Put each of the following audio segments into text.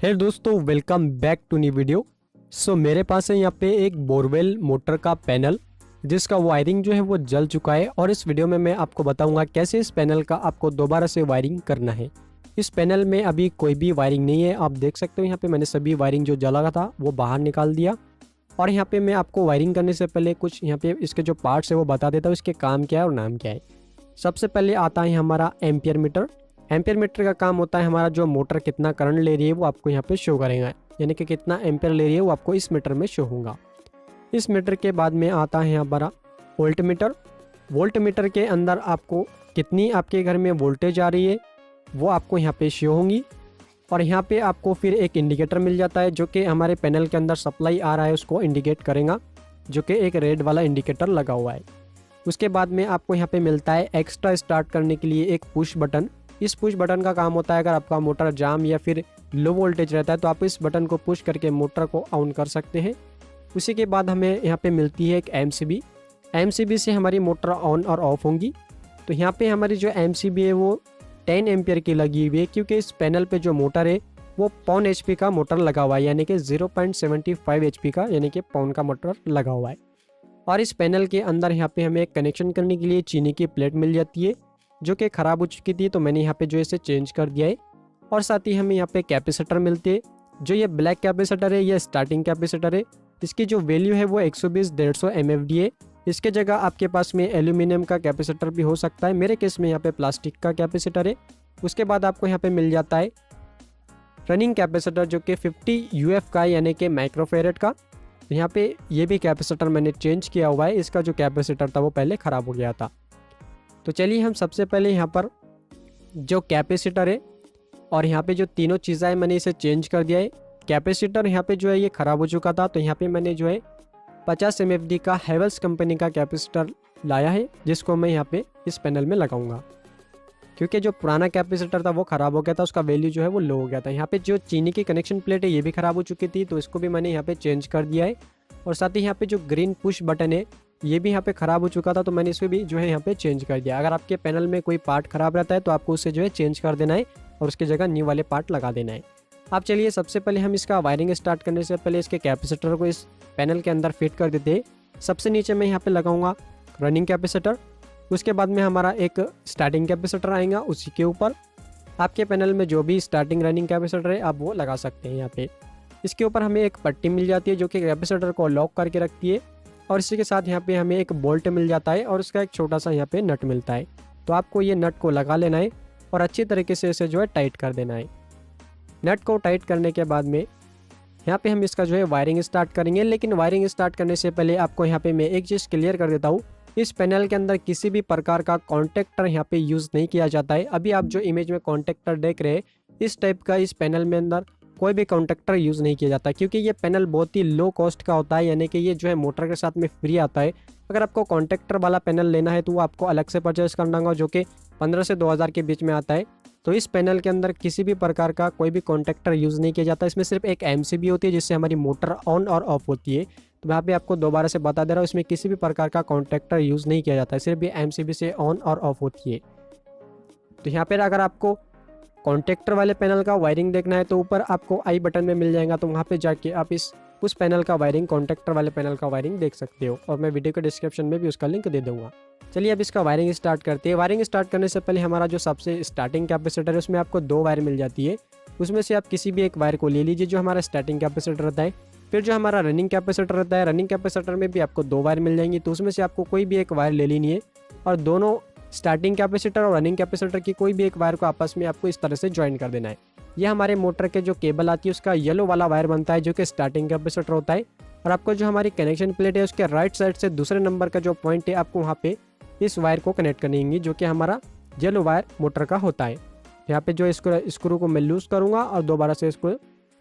हे दोस्तों, welcome back to new video. मेरे पास है यहाँ पे एक बोरवेल मोटर का पैनल जिसका वायरिंग जो है वो जल चुका है और इस वीडियो में मैं आपको बताऊंगा कैसे इस पैनल का आपको दोबारा से वायरिंग करना है। इस पैनल में अभी कोई भी वायरिंग नहीं है, आप देख सकते हो यहाँ पे मैंने सभी वायरिंग जो जला था वो बाहर निकाल दिया। और यहाँ पे मैं आपको वायरिंग करने से पहले कुछ यहाँ पे इसके जो पार्ट्स है वो बता देता हूँ, इसके काम क्या है और नाम क्या है। सबसे पहले आता है हमारा एम्पियर मीटर। एम्पियर मीटर का काम होता है हमारा जो मोटर कितना करंट ले रही है वो आपको यहाँ पे शो करेगा, यानी कि कितना एम्पियर ले रही है वो आपको इस मीटर में शो होगा। इस मीटर के बाद में आता है हमारा वोल्ट मीटर। वोल्ट मीटर के अंदर आपको कितनी आपके घर में वोल्टेज आ रही है वो आपको यहाँ पे शो होंगी। और यहाँ पे आपको फिर एक इंडिकेटर मिल जाता है जो कि हमारे पैनल के अंदर सप्लाई आ रहा है उसको इंडिकेट करेगा, जो कि एक रेड वाला इंडिकेटर लगा हुआ है। उसके बाद में आपको यहाँ पे मिलता है एक्स्ट्रा स्टार्ट करने के लिए एक पुश बटन। इस पुश बटन का काम होता है अगर आपका मोटर जाम या फिर लो वोल्टेज रहता है तो आप इस बटन को पुश करके मोटर को ऑन कर सकते हैं। उसी के बाद हमें यहाँ पे मिलती है एक एमसीबी। एमसीबी से हमारी मोटर ऑन और ऑफ होंगी। तो यहाँ पे हमारी जो एमसीबी है वो 10 एम्पियर की लगी हुई है, क्योंकि इस पैनल पे जो मोटर है वो पौन HP का मोटर लगा हुआ है, यानी कि 0.75 HP का, यानी कि पौन का मोटर लगा हुआ है। और इस पैनल के अंदर यहाँ पे हमें कनेक्शन करने के लिए चीनी की प्लेट मिल जाती है जो कि ख़राब हो चुकी थी, तो मैंने यहाँ पे जो इसे चेंज कर दिया है। और साथ ही हमें यहाँ पे कैपेसिटर मिलते हैं। जो ये ब्लैक कैपेसिटर है ये स्टार्टिंग कैपेसिटर है। इसकी जो वैल्यू है वो 120-150 MFD है। इसके जगह आपके पास में एल्यूमिनियम का कैपेसिटर भी हो सकता है, मेरे केस में यहाँ पे प्लास्टिक का कैपेसिटर है। उसके बाद आपको यहाँ पे मिल जाता है रनिंग कैपेसिटर जो कि 50 UF का है, यानी कि माइक्रोफेरेड का। तो यहाँ पे ये भी कैपेसिटर मैंने चेंज किया हुआ है, इसका जो कैपेसिटर था वो पहले ख़राब हो गया था। तो चलिए हम सबसे पहले यहाँ पर जो कैपेसिटर है और यहाँ पे जो तीनों चीज़ें हैं मैंने इसे चेंज कर दिया है। कैपेसिटर यहाँ पे जो है ये ख़राब हो चुका था, तो यहाँ पे मैंने जो है 50 MFD का हेवल्स कंपनी का कैपेसिटर लाया है, जिसको मैं यहाँ पे इस पैनल में लगाऊंगा। क्योंकि जो पुराना कैपेसिटर था वो ख़राब हो गया था, उसका वैल्यू जो है वो लो हो गया था। यहाँ पे जो चीनी की कनेक्शन प्लेट है ये भी ख़राब हो चुकी थी, तो इसको भी मैंने यहाँ पे चेंज कर दिया है। और साथ ही यहाँ पे जो ग्रीन पुश बटन है ये भी यहाँ पे ख़राब हो चुका था, तो मैंने इसको भी जो है यहाँ पे चेंज कर दिया। अगर आपके पैनल में कोई पार्ट ख़राब रहता है तो आपको उसे जो है चेंज कर देना है और उसकी जगह न्यू वाले पार्ट लगा देना है। अब चलिए सबसे पहले हम इसका वायरिंग स्टार्ट करने से पहले इसके कैपेसिटर को इस पैनल के अंदर फिट कर देते हैं। सबसे नीचे मैं यहाँ पे लगाऊंगा रनिंग कैपेसिटर। उसके बाद में हमारा एक स्टार्टिंग कैपेसिटर आएगा, उसी के ऊपर आपके पैनल में जो भी स्टार्टिंग रनिंग कैपेसिटर है आप वो लगा सकते हैं यहाँ पे। इसके ऊपर हमें एक पट्टी मिल जाती है जो कि कैपेसिटर को लॉक करके रखती है। और इसी के साथ यहाँ पे हमें एक बोल्ट मिल जाता है और उसका एक छोटा सा यहाँ पे नट मिलता है। तो आपको ये नट को लगा लेना है और अच्छी तरीके से इसे जो है टाइट कर देना है। नट को टाइट करने के बाद में यहाँ पे हम इसका जो है वायरिंग स्टार्ट करेंगे। लेकिन वायरिंग स्टार्ट करने से पहले आपको यहाँ पे मैं एक चीज़ क्लियर कर देता हूँ, इस पैनल के अंदर किसी भी प्रकार का कॉन्टेक्टर यहाँ पे यूज़ नहीं किया जाता है। अभी आप जो इमेज में कॉन्टेक्टर देख रहे हैं इस टाइप का इस पैनल में अंदर कोई भी कॉन्टेक्टर यूज़ नहीं किया जाता, क्योंकि ये पैनल बहुत ही लो कॉस्ट का होता है, यानी कि ये जो है मोटर के साथ में फ्री आता है। अगर आपको कॉन्टेक्टर वाला पैनल लेना है तो वो आपको अलग से परचेस करना होगा, जो कि 15 से 2000 के बीच में आता है। तो इस पैनल के अंदर किसी भी प्रकार का कोई भी कॉन्टेक्टर यूज़ नहीं किया जाता। इसमें सिर्फ एक एमसीबी होती है जिससे हमारी मोटर ऑन और ऑफ होती है। तो मैं यहाँ पे आपको दोबारा से बता दे रहा हूँ, इसमें किसी भी प्रकार का कॉन्टेक्टर यूज़ नहीं किया जाता है, सिर्फ ये एमसीबी से ऑन और ऑफ होती है। तो यहाँ पर अगर आपको कॉन्टेक्टर वाले पैनल का वायरिंग देखना है तो ऊपर आपको आई बटन में मिल जाएगा, तो वहाँ पे जाके आप उस पैनल का वायरिंग, कॉन्टेक्टर वाले पैनल का वायरिंग देख सकते हो, और मैं वीडियो के डिस्क्रिप्शन में भी उसका लिंक दे दूंगा। चलिए अब इसका वायरिंग स्टार्ट करते हैं। वायरिंग स्टार्ट करने से पहले हमारा जो सबसे स्टार्टिंग कैपेसिटर है उसमें आपको 2 वायर मिल जाती है। उसमें से आप किसी भी एक वायर को ले लीजिए जो हमारा स्टार्टिंग कैपेसिटर रहता है। फिर जो हमारा रनिंग कैपेसिटर रहता है, रनिंग कैपेसिटर में भी आपको 2 वायर मिल जाएंगी, तो उसमें से आपको कोई भी एक वायर ले लेनी है और दोनों स्टार्टिंग कैपेसिटर और रनिंग कैपेसिटर की कोई भी एक वायर को आपस में आपको इस तरह से ज्वाइन कर देना है। यह हमारे मोटर के जो केबल आती है उसका येलो वाला वायर बनता है जो कि स्टार्टिंग कैपेसिटर होता है। और आपको जो हमारी कनेक्शन प्लेट है उसके राइट साइड से दूसरे नंबर का जो पॉइंट है आपको वहाँ पे इस वायर को कनेक्ट करनी होगी, जो कि हमारा येलो वायर मोटर का होता है। यहाँ पे जो स्क्रू को मैं लूज़ करूँगा और दोबारा से इसको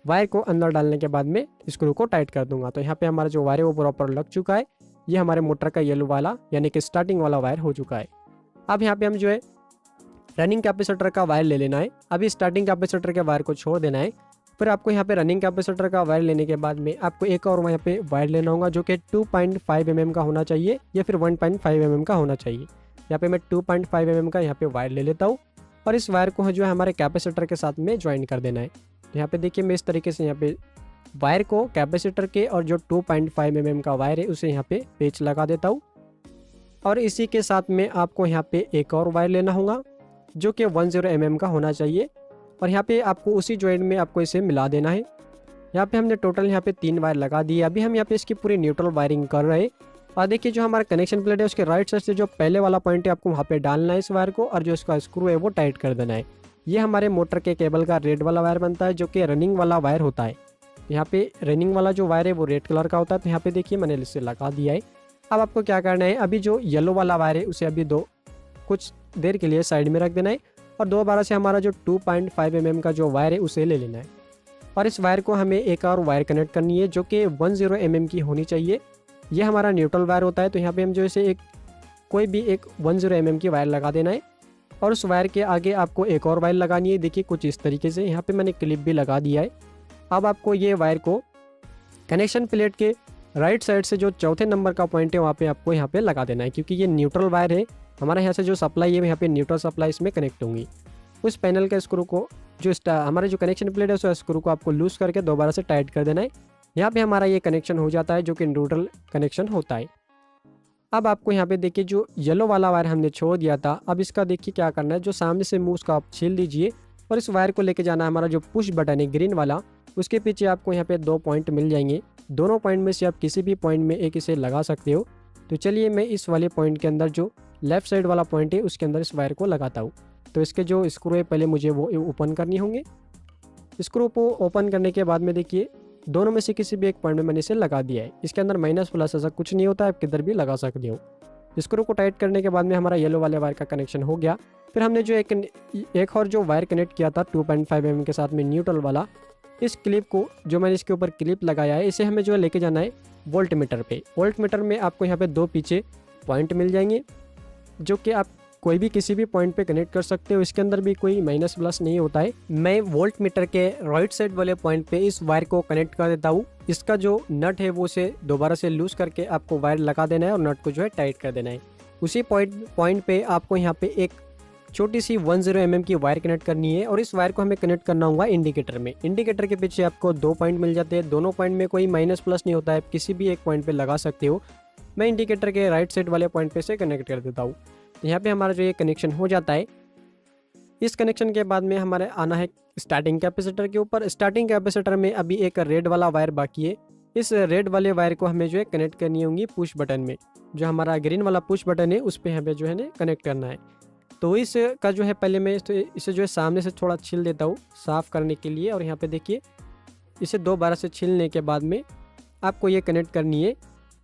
वायर को अंदर डालने के बाद में स्क्रू को टाइट कर दूंगा। तो यहाँ पे हमारा जो वायर है वो प्रॉपर लग चुका है। ये हमारे मोटर का येलो वाला यानी कि स्टार्टिंग वाला वायर हो चुका है। अब यहाँ पे हम जो है रनिंग कैपेसिटर का वायर ले लेना है। अभी स्टार्टिंग कैपेसिटर के वायर को छोड़ देना है। फिर आपको यहाँ पे रनिंग कैपेसिटर का वायर लेने के बाद में आपको एक और यहाँ पे वायर लेना होगा जो कि 2.5 mm का होना चाहिए या फिर 1.5 mm का होना चाहिए। यहाँ पे मैं 2.5 mm का यहाँ पे वायर ले लेता हूँ और इस वायर को जो है हमारे कैपेसिटर के साथ में ज्वाइन कर देना है। तो यहाँ पे देखिए मैं इस तरीके से यहाँ पे वायर को कैपेसिटर के और जो 2.5 mm का वायर है उसे यहाँ पे पेच लगा देता हूँ। और इसी के साथ में आपको यहाँ पे एक और वायर लेना होगा जो कि 10 mm का होना चाहिए, और यहाँ पे आपको उसी जॉइंट में आपको इसे मिला देना है। यहाँ पे हमने टोटल यहाँ पे 3 वायर लगा दिए। अभी हम यहाँ पे इसकी पूरी न्यूट्रल वायरिंग कर रहे हैं। और देखिए जो हमारा कनेक्शन प्लेट है उसके राइट साइड से जो पहले वाला पॉइंट है आपको वहाँ पे डालना है इस वायर को, और जो इसका स्क्रू है वो टाइट कर देना है। ये हमारे मोटर के केबल का रेड वाला वायर बनता है जो कि रनिंग वाला वायर होता है। यहाँ पे रनिंग वाला जो वायर है वो रेड कलर का होता है। तो यहाँ पे देखिए मैंने इसे लगा दिया है। अब आपको क्या करना है, अभी जो येलो वाला वायर है उसे अभी कुछ देर के लिए साइड में रख देना है, और दोबारा से हमारा जो 2.5 mm का जो वायर है उसे ले लेना है। और इस वायर को हमें एक और वायर कनेक्ट करनी है जो कि 10 mm की होनी चाहिए। ये हमारा न्यूट्रल वायर होता है। तो यहाँ पे हम जो इसे कोई भी एक 10 mm की वायर लगा देना है, और उस वायर के आगे आपको एक और वायर लगानी है। देखिए कुछ इस तरीके से यहाँ पे मैंने क्लिप भी लगा दिया है। अब आपको ये वायर को कनेक्शन प्लेट के राइट साइड से जो चौथे नंबर का पॉइंट है वहाँ पे आपको यहाँ पे लगा देना है, क्योंकि ये न्यूट्रल वायर है। हमारे यहाँ से जो सप्लाई है यहाँ पे न्यूट्रल सप्लाई इसमें कनेक्ट होंगी। उस पैनल के स्क्रू को जो हमारे जो कनेक्शन प्लेट है उस स्क्रू को आपको लूज करके दोबारा से टाइट कर देना है। यहाँ पे हमारा ये कनेक्शन हो जाता है जो कि न्यूट्रल कनेक्शन होता है। अब आपको यहाँ पे देखिए जो येलो वाला वायर हमने छोड़ दिया था, अब इसका देखिए क्या करना है, जो सामने से मुंह उसका आप छील दीजिए और इस वायर को लेके जाना है हमारा जो पुश बटन है ग्रीन वाला, उसके पीछे आपको यहाँ पे 2 पॉइंट मिल जाएंगे। दोनों पॉइंट में से आप किसी भी पॉइंट में एक इसे लगा सकते हो। तो चलिए मैं इस वाले पॉइंट के अंदर जो लेफ्ट साइड वाला पॉइंट है उसके अंदर इस वायर को लगाता हूँ। तो इसके जो स्क्रू है पहले मुझे वो ओपन करनी होंगे। स्क्रू को ओपन करने के बाद में देखिए दोनों में से किसी भी एक पॉइंट में मैंने इसे लगा दिया है। इसके अंदर माइनस प्लस ऐसा कुछ नहीं होता है, आप किधर भी लगा सकते हो। स्क्रू को टाइट करने के बाद में हमारा येलो वाले वायर का कनेक्शन हो गया। फिर हमने जो एक और जो वायर कनेक्ट किया था 2.5 mm के साथ में न्यूट्रल वाला, इस क्लिप को जो मैंने इसके ऊपर क्लिप लगाया है इसे हमें जो है लेके जाना है वोल्ट मीटर पे। वोल्ट मीटर में आपको यहाँ पे 2 पीछे पॉइंट मिल जाएंगे जो कि आप कोई भी किसी भी पॉइंट पे कनेक्ट कर सकते हो। इसके अंदर भी कोई माइनस प्लस नहीं होता है। मैं वोल्ट मीटर के राइट साइड वाले पॉइंट पे इस वायर को कनेक्ट कर देता हूँ। इसका जो नट है वो उसे दोबारा से लूज करके आपको वायर लगा देना है और नट को जो है टाइट कर देना है। उसी पॉइंट पे आपको यहाँ पे एक छोटी सी 10 mm की वायर कनेक्ट करनी है, और इस वायर को हमें कनेक्ट करना होगा इंडिकेटर में। इंडिकेटर के पीछे आपको 2 पॉइंट मिल जाते हैं। दोनों पॉइंट में कोई माइनस प्लस नहीं होता है, किसी भी एक पॉइंट पे लगा सकते हो। मैं इंडिकेटर के राइट साइड वाले पॉइंट पे से कनेक्ट कर देता हूँ। यहाँ पे हमारा जो ये कनेक्शन हो जाता है। इस कनेक्शन के बाद में हमारे आना है स्टार्टिंग कैपेसिटर के ऊपर। स्टार्टिंग कैपेसिटर में अभी एक रेड वाला वायर बाकी है। इस रेड वाले वायर को हमें जो है कनेक्ट करनी होंगी पुश बटन में। जो हमारा ग्रीन वाला पुश बटन है उस पर हमें जो है कनेक्ट करना है। तो इसका जो है पहले मैं इसे जो है सामने से थोड़ा छील देता हूँ साफ़ करने के लिए, और यहाँ पे देखिए इसे दोबारा से छीलने के बाद में आपको ये कनेक्ट करनी है।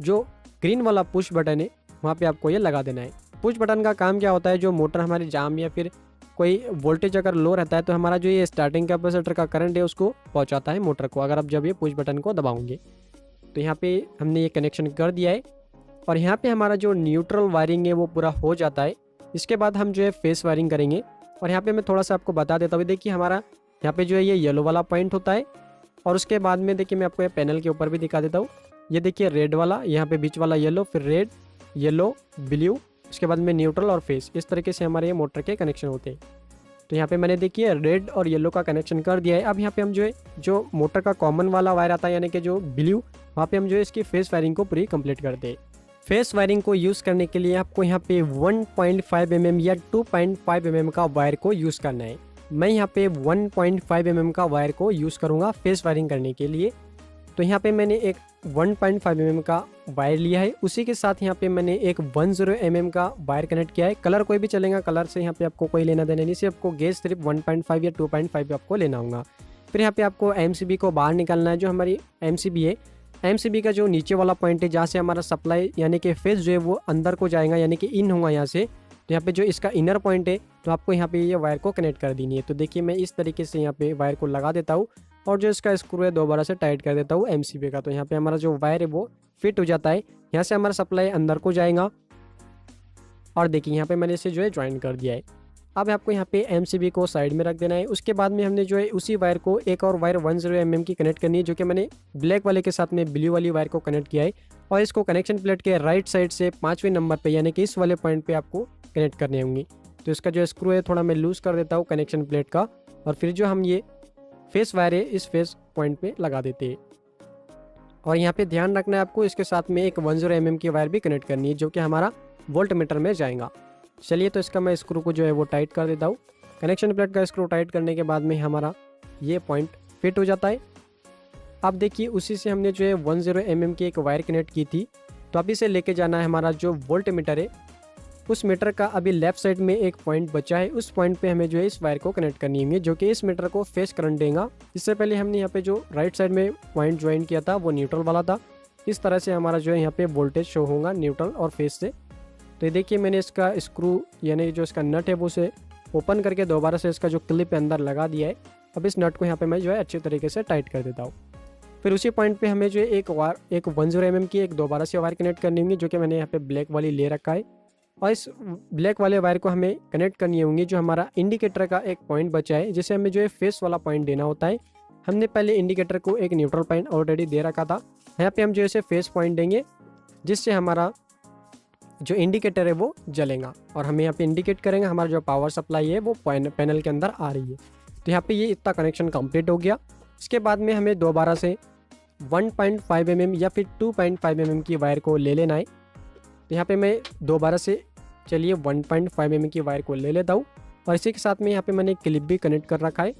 जो ग्रीन वाला पुश बटन है वहाँ पे आपको ये लगा देना है। पुश बटन का काम क्या होता है, जो मोटर हमारी जाम या फिर कोई वोल्टेज अगर लो रहता है तो हमारा जो ये स्टार्टिंग कैपेसिटर का करंट है उसको पहुँचाता है मोटर को, अगर आप जब ये पुश बटन को दबाओगे। तो यहाँ पे हमने ये कनेक्शन कर दिया है, और यहाँ पे हमारा जो न्यूट्रल वायरिंग है वो पूरा हो जाता है। इसके बाद हम जो है फेस वायरिंग करेंगे। और यहाँ पे मैं थोड़ा सा आपको बता देता हूँ। देखिए हमारा यहाँ पे जो है ये येलो वाला पॉइंट होता है, और उसके बाद में देखिए मैं आपको ये पैनल के ऊपर भी दिखा देता हूँ। ये देखिए रेड वाला, यहाँ पे बीच वाला येलो, फिर रेड, येलो, ब्लू, उसके बाद में न्यूट्रल और फेस। इस तरीके से हमारे ये मोटर के कनेक्शन होते हैं। तो यहाँ पे मैंने देखिए रेड और येलो का कनेक्शन कर दिया है। अब यहाँ पे हम जो है जो मोटर का कॉमन वाला वायर आता है यानी कि जो ब्लू, वहाँ पे हम जो है इसकी फेस वायरिंग को पूरी कंप्लीट करते हैं। फेस वायरिंग को यूज़ करने के लिए आपको यहाँ पे 1.5 mm या 2.5 mm का वायर को यूज़ करना है। मैं यहाँ पे 1.5 mm का वायर को यूज़ करूँगा फेस वायरिंग करने के लिए। तो यहाँ पे मैंने एक 1.5 mm का वायर लिया है, उसी के साथ यहाँ पे मैंने एक 10 mm का वायर कनेक्ट किया है। कलर कोई भी चलेगा, कलर से यहाँ पे आपको कोई लेना देना नहीं, सिर्फ आपको गेज सिर्फ 1.5 या 2.5 आपको लेना होगा। फिर यहाँ पे आपको MCB को बाहर निकालना है। जो हमारी MCB है, MCB का जो नीचे वाला पॉइंट है जहाँ से हमारा सप्लाई यानी कि फेस जो है वो अंदर को जाएगा यानी कि इन होगा यहाँ से। तो यहाँ पे जो इसका इनर पॉइंट है तो आपको यहाँ पे ये वायर को कनेक्ट कर देनी है। तो देखिए मैं इस तरीके से यहाँ पे वायर को लगा देता हूँ, और जो इसका स्क्रू है दोबारा से टाइट कर देता हूँ MCB का। तो यहाँ पे हमारा जो वायर है वो फिट हो जाता है। यहाँ से हमारा सप्लाई अंदर को जाएगा, और देखिए यहाँ पे मैंने इसे जो है ज्वाइन कर दिया है। अब आपको यहाँ पे MCB को साइड में रख देना है। उसके बाद में हमने जो है उसी वायर को एक और वायर 10 mm की कनेक्ट करनी है, जो कि मैंने ब्लैक वाले के साथ में ब्लू वाली वायर को कनेक्ट किया है, और इसको कनेक्शन प्लेट के राइट साइड से 5वें नंबर पे यानी कि इस वाले पॉइंट पे आपको कनेक्ट करनी होंगी। तो इसका जो स्क्रू है थोड़ा मैं लूज़ कर देता हूँ कनेक्शन प्लेट का, और फिर जो हम ये फेस वायर है इस फेस पॉइंट पे लगा देते हैं। और यहाँ पे ध्यान रखना है आपको, इसके साथ में एक 10 mm की वायर भी कनेक्ट करनी है जो कि हमारा वोल्ट मीटर में जाएगा। चलिए तो इसका मैं स्क्रू को जो है वो टाइट कर देता हूँ। कनेक्शन प्लेट का स्क्रू टाइट करने के बाद में हमारा ये पॉइंट फिट हो जाता है। अब देखिए उसी से हमने जो है 10 mm की एक वायर कनेक्ट की थी, तो अब इसे लेके जाना है हमारा जो वोल्ट मीटर है उस मीटर का अभी लेफ्ट साइड में एक पॉइंट बचा है, उस पॉइंट पे हमें जो है इस वायर को कनेक्ट करनी है जो कि इस मीटर को फेस करंट देगा। इससे पहले हमने यहाँ पे जो राइट साइड में पॉइंट ज्वाइन किया था वो न्यूट्रल वाला था। इस तरह से हमारा जो है यहाँ पे वोल्टेज शो होगा न्यूट्रल और फेस से। तो ये देखिए मैंने इसका स्क्रू यानी जो इसका नट है वो उसे ओपन करके दोबारा से इसका जो क्लिप अंदर लगा दिया है। अब इस नट को यहाँ पे मैं जो है अच्छे तरीके से टाइट कर देता हूँ। फिर उसी पॉइंट पे हमें जो है एक 10 mm की एक दोबारा से वायर कनेक्ट करनी होगी जो कि मैंने यहाँ पे ब्लैक वाली ले रखा है। और इस ब्लैक वाले वायर को हमें कनेक्ट करनी होंगी जो हमारा इंडिकेटर का एक पॉइंट बचा है, जिसे हमें जो है फेस वाला पॉइंट देना होता है। हमने पहले इंडिकेटर को एक न्यूट्रल पॉइंट ऑलरेडी दे रखा था, यहाँ पे हम जो है फेस पॉइंट देंगे जिससे हमारा जो इंडिकेटर है वो जलेगा और हमें यहाँ पे इंडिकेट करेंगे हमारा जो पावर सप्लाई है वो पैनल के अंदर आ रही है। तो यहाँ पे ये इतना कनेक्शन कंप्लीट हो गया। इसके बाद में हमें दोबारा से 1.5 mm या फिर 2.5 mm की वायर को ले लेना है। तो यहाँ पे मैं दोबारा से चलिए 1.5 mm की वायर को ले लेता हूँ और इसी के साथ में यहाँ पे मैंने क्लिप भी कनेक्ट कर रखा है।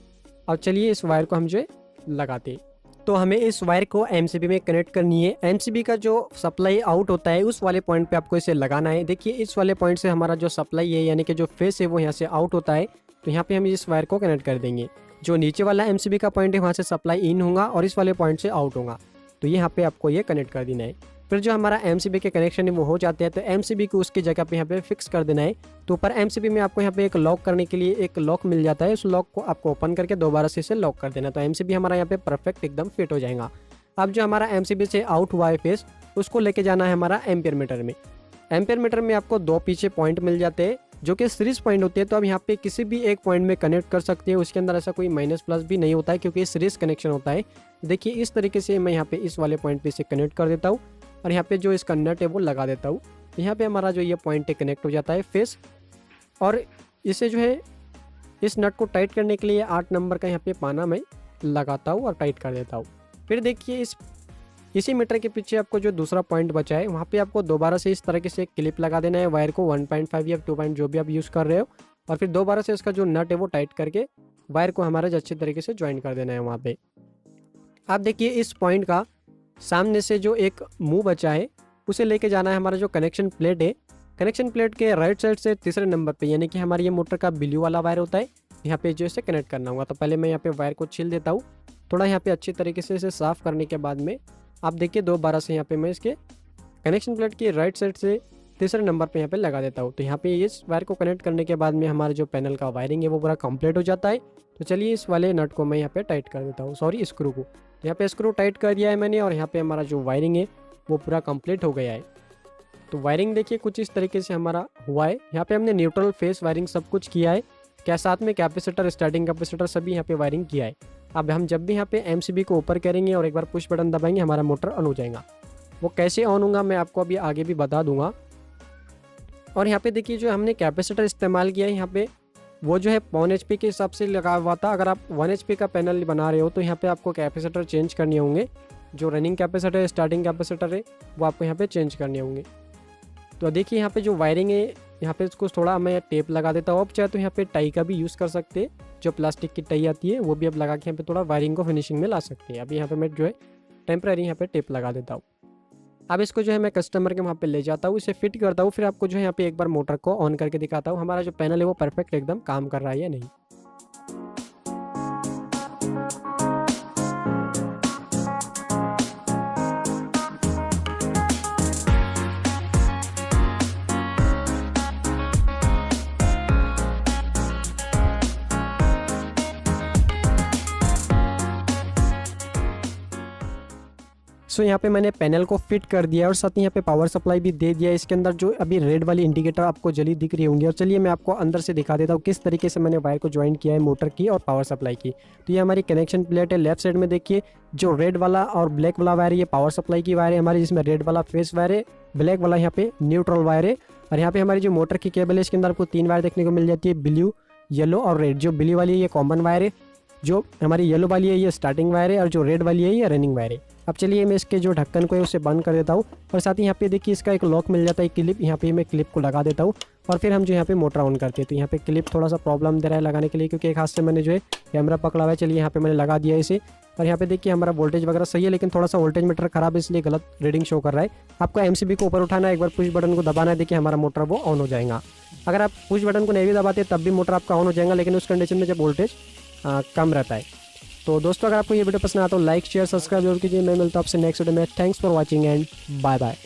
और चलिए इस वायर को हम जो है लगाते हैं। तो हमें इस वायर को MCB में कनेक्ट करनी है। MCB का जो सप्लाई आउट होता है उस वाले पॉइंट पे आपको इसे लगाना है। देखिए इस वाले पॉइंट से हमारा जो सप्लाई है यानी कि जो फेस है वो यहाँ से आउट होता है, तो यहाँ पे हम इस वायर को कनेक्ट कर देंगे। जो नीचे वाला MCB का पॉइंट है वहाँ से सप्लाई इन होगा और इस वाले पॉइंट से आउट होगा, तो यहाँ पे आपको ये कनेक्ट कर देना है। फिर जो हमारा MCB के कनेक्शन है वो हो जाते हैं, तो MCB को उसकी जगह पे यहाँ पे फिक्स कर देना है। तो ऊपर MCB में आपको यहाँ पे एक लॉक करने के लिए एक लॉक मिल जाता है, उस लॉक को आपको ओपन करके दोबारा से इसे लॉक कर देना, तो MCB हमारा यहाँ पे परफेक्ट एकदम फिट हो जाएगा। अब जो हमारा MCB से आउट हुआ है फेस उसको लेके जाना है हमारा एम्पियर मीटर में। एम्पियर मीटर में आपको 2 पीछे पॉइंट मिल जाते हैं जो कि सीरीज पॉइंट होते हैं, तो आप यहाँ पे किसी भी एक पॉइंट में कनेक्ट कर सकते हैं। उसके अंदर ऐसा कोई माइनस प्लस भी नहीं होता है क्योंकि सीरीज कनेक्शन होता है। देखिए इस तरीके से मैं यहाँ पे इस वाले पॉइंट पे इसे कनेक्ट कर देता हूँ और यहाँ पे जो इसका नट है वो लगा देता हूँ। यहाँ पे हमारा जो ये पॉइंट है कनेक्ट हो जाता है फेस, और इसे जो है इस नट को टाइट करने के लिए 8 नंबर का यहाँ पे पाना मैं लगाता हूँ और टाइट कर देता हूँ। फिर देखिए इसी मीटर के पीछे आपको जो दूसरा पॉइंट बचा है वहाँ पे आपको दोबारा से इस तरीके से क्लिप लगा देना है वायर को 1.5 या 2 जो भी आप यूज़ कर रहे हो, और फिर दोबारा से इसका जो नट है वो टाइट करके वायर को हमारा अच्छे तरीके से ज्वाइन कर देना है वहाँ पे। आप देखिए इस पॉइंट का सामने से जो एक मुंह बचा है उसे लेके जाना है हमारा जो कनेक्शन प्लेट है। कनेक्शन प्लेट के राइट साइड से तीसरे नंबर पे यानी कि हमारी ये मोटर का ब्लू वाला वायर होता है, यहाँ पे जो इसे कनेक्ट करना होगा। तो पहले मैं यहाँ पे वायर को छील देता हूँ थोड़ा यहाँ पे अच्छी तरीके से इसे साफ़ करने के बाद में आप देखिए दोबारा से यहाँ पे मैं इसके कनेक्शन प्लेट की राइट साइड से तीसरे नंबर पे यहाँ पे लगा देता हूँ। तो यहाँ पे इस वायर को कनेक्ट करने के बाद में हमारा जो पैनल का वायरिंग है वो पूरा कंप्लीट हो जाता है। तो चलिए इस वाले नट को मैं यहाँ पे टाइट कर देता हूँ, सॉरी स्क्रू को। तो यहाँ पे स्क्रू टाइट कर दिया है मैंने और यहाँ पे हमारा जो वायरिंग है वो पूरा कंप्लीट हो गया है। तो वायरिंग देखिए कुछ इस तरीके से हमारा हुआ है। यहाँ पे हमने न्यूट्रल फेस वायरिंग सब कुछ किया है, क्या साथ में कैपेसिटर स्टार्टिंग कैपेसिटर सभी यहाँ पे वायरिंग किया है। अब हम जब भी यहाँ पे MCB को ऊपर करेंगे और एक बार पुश बटन दबाएंगे हमारा मोटर ऑन हो जाएगा। वो कैसे ऑन होगा मैं आपको अभी आगे भी बता दूंगा। और यहाँ पे देखिए जो हमने कैपेसिटर इस्तेमाल किया है यहाँ पे वो जो है 1 HP के हिसाब से लगा हुआ था। अगर आप 1 HP का पैनल बना रहे हो तो यहाँ पे आपको कैपेसिटर चेंज करने होंगे। जो रनिंग कैपेसिटर है स्टार्टिंग कैपेसिटर है वो आपको यहाँ पे चेंज करने होंगे। तो देखिए यहाँ पे जो वायरिंग है यहाँ पे इसको थोड़ा मैं टेप लगा देता हूँ। आप चाहे तो यहाँ पे टाई का भी यूज़ कर सकते हैं, जो प्लास्टिक की टाई आती है वो भी अब लगा के यहाँ पे थोड़ा वायरिंग को फिनिशिंग में ला सकते हैं। अभी यहाँ पे मैं जो है टेम्परेरी यहाँ पे टेप लगा देता हूँ। अब इसको जो है मैं कस्टमर के वहाँ पे ले जाता हूँ, इसे फिट करता हूँ, फिर आपको जो है यहाँ पे एक बार मोटर को ऑन करके दिखाता हूँ हमारा जो पैनल है वो परफेक्ट एकदम काम कर रहा है या नहीं। सो यहाँ पे मैंने पैनल को फिट कर दिया है और साथ ही यहाँ पे पावर सप्लाई भी दे दिया है। इसके अंदर जो अभी रेड वाली इंडिकेटर आपको जली दिख रही होंगी। और चलिए मैं आपको अंदर से दिखा देता हूँ किस तरीके से मैंने वायर को ज्वाइन किया है मोटर की और पावर सप्लाई की। तो ये हमारी कनेक्शन प्लेट है। लेफ्ट साइड में देखिए जो रेड वाला और ब्लैक वाला वायर है ये पावर सप्लाई की वायर है हमारी, जिसमें रेड वाला फेस वायर है, ब्लैक वाला यहाँ पे न्यूट्रल वायर है। और यहाँ पे हमारी जो मोटर की केबल है इसके अंदर आपको 3 वायर देखने को मिल जाती है, ब्लू, येलो और रेड। जो ब्लू वाली ये कॉमन वायर है जो हमारी येलो वाली है ये स्टार्टिंग वायर है और जो रेड वाली है ये रनिंग वायर है। अब चलिए मैं इसके जो ढक्कन को है उसे बंद कर देता हूँ और साथ ही यहाँ पे देखिए इसका एक लॉक मिल जाता है क्लिप, यहाँ पे मैं क्लिप को लगा देता हूँ और फिर हम जो यहाँ पे मोटर ऑन करते हैं। तो यहाँ पे क्लिप थोड़ा सा प्रॉब्लम दे रहा है लगाने के लिए क्योंकि एक हाथ से मैंने जो है कैमरा पकड़ा हुआ है। चलिए यहाँ पे मैंने लगा दिया इसे और यहाँ पे देखिए हमारा वोल्टेज वगैरह सही है, लेकिन थोड़ा सा वोल्टेज मीटर खराब है इसलिए गलत रीडिंग शो कर रहा है। आपको एमसीबी को ऊपर उठाना है, एक बार पुश बटन को दबाना है, देखिए हमारा मोटर वो ऑन हो जाएगा। अगर आप पुश बटन को नहीं भी दबाते तब भी मोटर आपका ऑन हो जाएगा, लेकिन उस कंडीशन में जब वोल्टेज कम रहता है। तो दोस्तों अगर आपको ये वीडियो पसंद आता तो लाइक शेयर सब्सक्राइब जरूर कीजिए। मैं मिलता हूँ आपसे नेक्स्ट वीडियो में। Thanks for watching and bye bye.